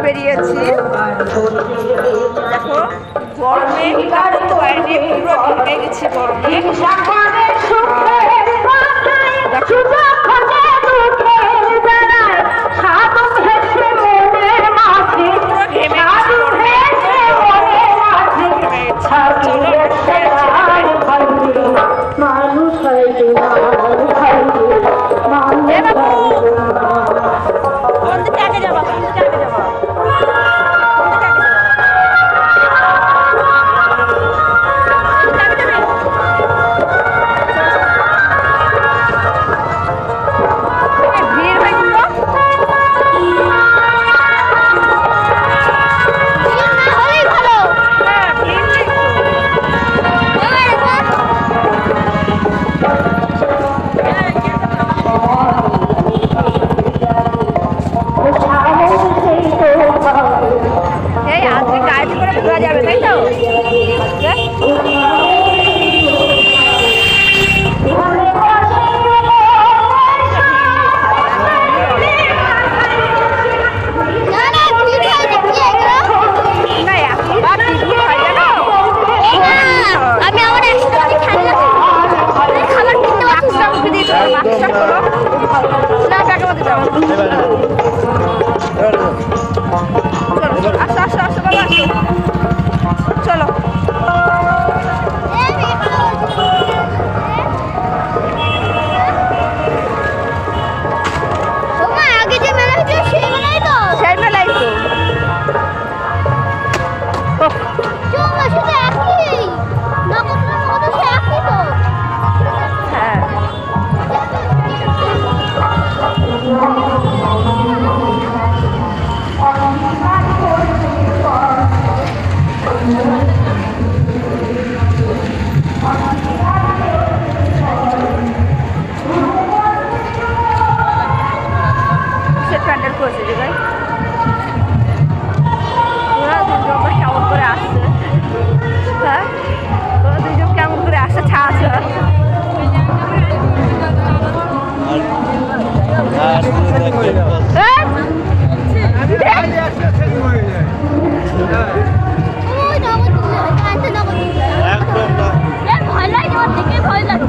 বেরিয়েছি। দেখো গরমে করতে পারিনি, পুরো ঘেমে গেছি গরমে। যাবে তাই তো চলো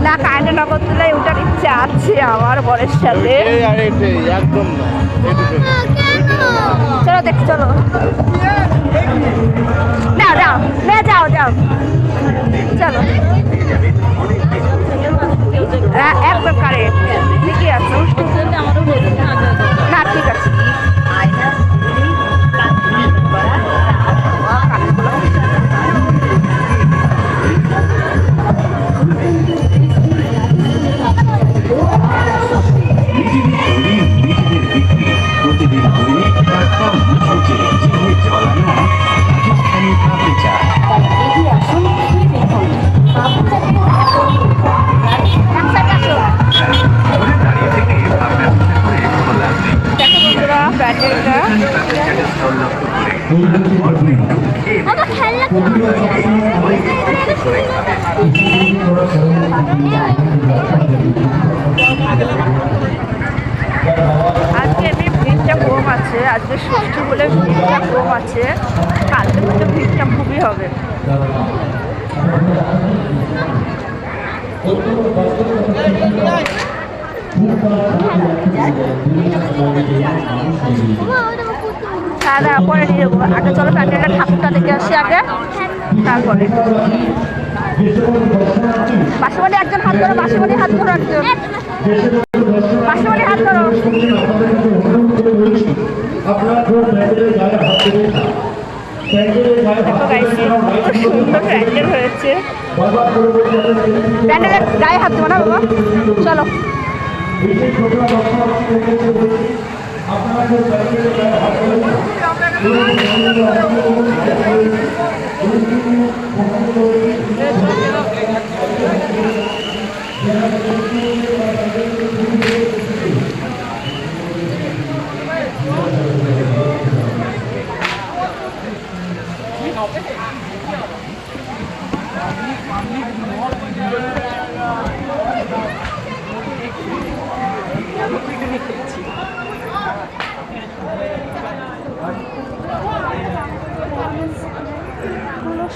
না কারেন্টে নগদ তুলে ওটার ইচ্ছা আছে আমার বরের সাথে। চলো দেখ চলো না যাও না যাও যাও চলো একদম কারেন্ট ঠিকই আছে না ঠিক আছে। আজকে এমনি ভিড়টা কম আছে, আজকে ষষ্ঠী বলে ভিড়টা কম আছে, কালকে কিন্তু ভিড়টা খুবই হবে। দাদা পরে নিয়ে যাবো, আগে চলো প্যান্ডেলটা ঠাকুরটা দেখে আসি আগে, তারপরে বাসুমণি একজন হাত ধরো, বাসুমণি হাত ধরো, একজন বাসুমণি হাত ধরো। সুন্দর প্যান্ডেল হয়েছে, প্যান্ডেলের গায়ে হাত দেবো না বাবা, চলো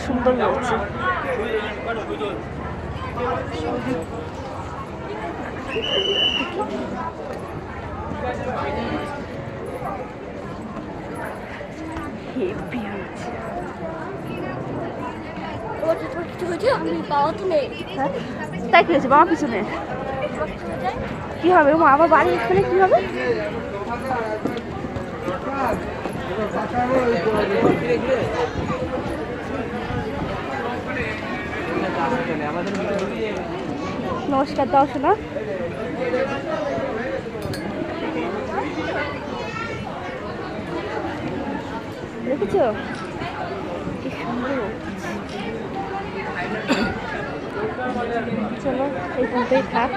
সুন্দর হয়েছে। হেভি হয়েছে। হ্যাঁ? তাই কি হয়েছে বাবা পিছনে কি হবে? মা আবার বাড়ি এখানে কি হবে? নমস্কার দাও শোনা। দেখেছো কি সুন্দর। চলো এই পর্যন্তই থাক।